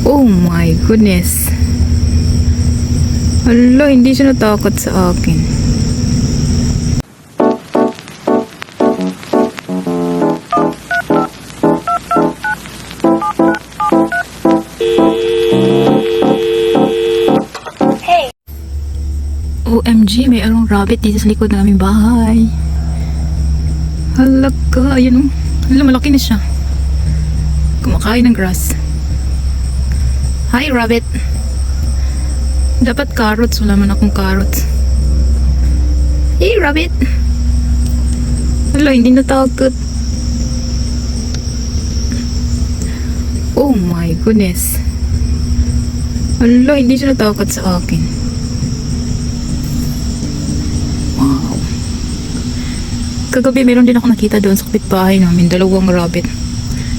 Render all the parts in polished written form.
Oh my goodness. Hala, hindi siya natakot sa akin. OMG, may arong rabbit dito sa likod ng aming bahay. Hala ka, ayun o. Hala, malaki na siya. Kumakain ng grass. Hi, rabbit. Dapat carrots. Wala man akong carrots. Hey, rabbit. Hala, hindi natakot. Oh my goodness. Hala, hindi siya natakot sa akin. Wow. Kagabi meron din ako nakita doon sa kapitbahay namin, dalawang rabbit.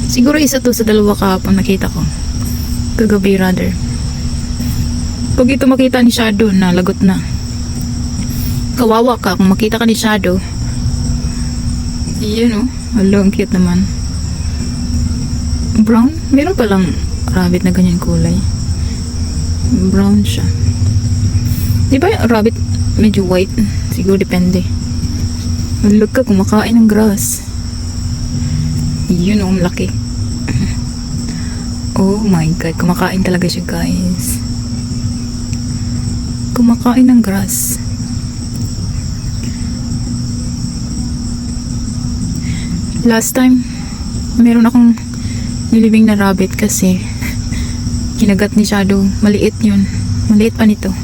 Siguro isa to sa dalawa kahapon nakita ko. Kagabi rather. Pag ito makita ni Shadow na lagot na. Kawawa ka kung makita ka ni Shadow. Iyan o. Hala, ang cute naman. Brown? Meron palang rabbit na ganyan kulay. Brown siya. Di ba yung rabbit medyo white? Siguro depende. Look ka, kumakain ng grass. Yun o, laki. Oh my god, kumakain talaga siya guys. Kumakain ng grass. Last time, meron akong nilibing na rabbit kasi kinagat ni Shadow. Maliit yun. Maliit pa nito.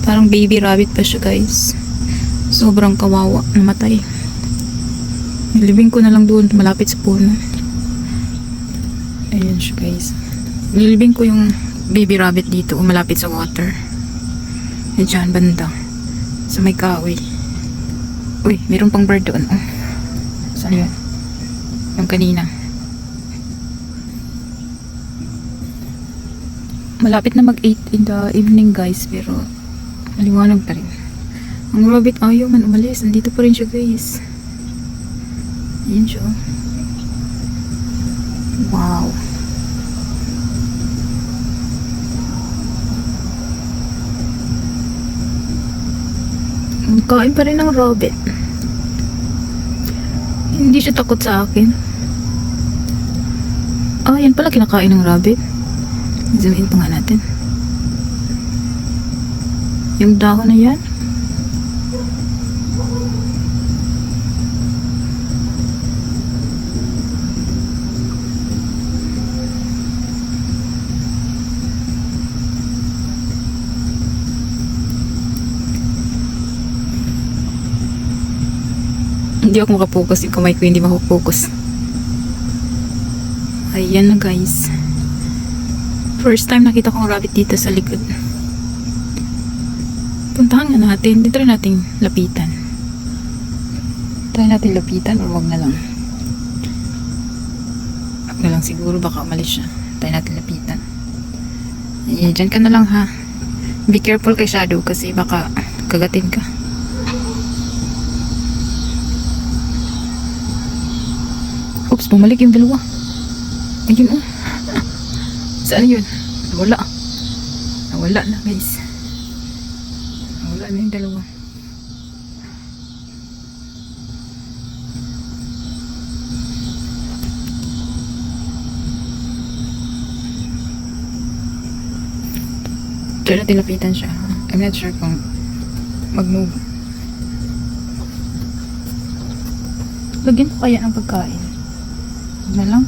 Parang baby rabbit pa siya guys. Sobrang kawawa. Namatay. Nilibing ko na lang doon malapit sa puno. Ayan siya guys. Nilibing ko yung baby rabbit dito malapit sa water. Ayan dyan banda. Sa may kahoy. Uy, mayroon pang bird doon. Oh. Saan yun? Yung kanina. Malapit na mag 8 in the evening guys, pero maliwanag pa rin. Ang rabbit ayaw man umalis. Nandito pa rin siya guys. Ayan siya. Wow. Kain pa rin ng rabbit. Hindi siya takot sa akin. Ah, yan pala kinakain ng rabbit. Zoom in pa nga natin. Yung dahon na yan. Hindi ako makapokus. Yung kamay ko hindi makapokus. Ayan na guys. First time nakita kong rabbit dito sa likod. Puntahan nga natin. Dito rin natin lapitan. Try natin lapitan or wag na lang. Wag na lang siguro. Baka umalis siya. Try natin lapitan. Ayan, dyan ka na lang ha. Be careful kay Shadow kasi baka kagatin ka. Oops, bumalik yung dalawa. Ayun oh. Saan yun? Nawala. Nawala na guys. Nawala na yung dalawa. Try natin lapitan siya. I'm not sure kung mag-move. Lagyan ko kaya ng pagkain. Na lang.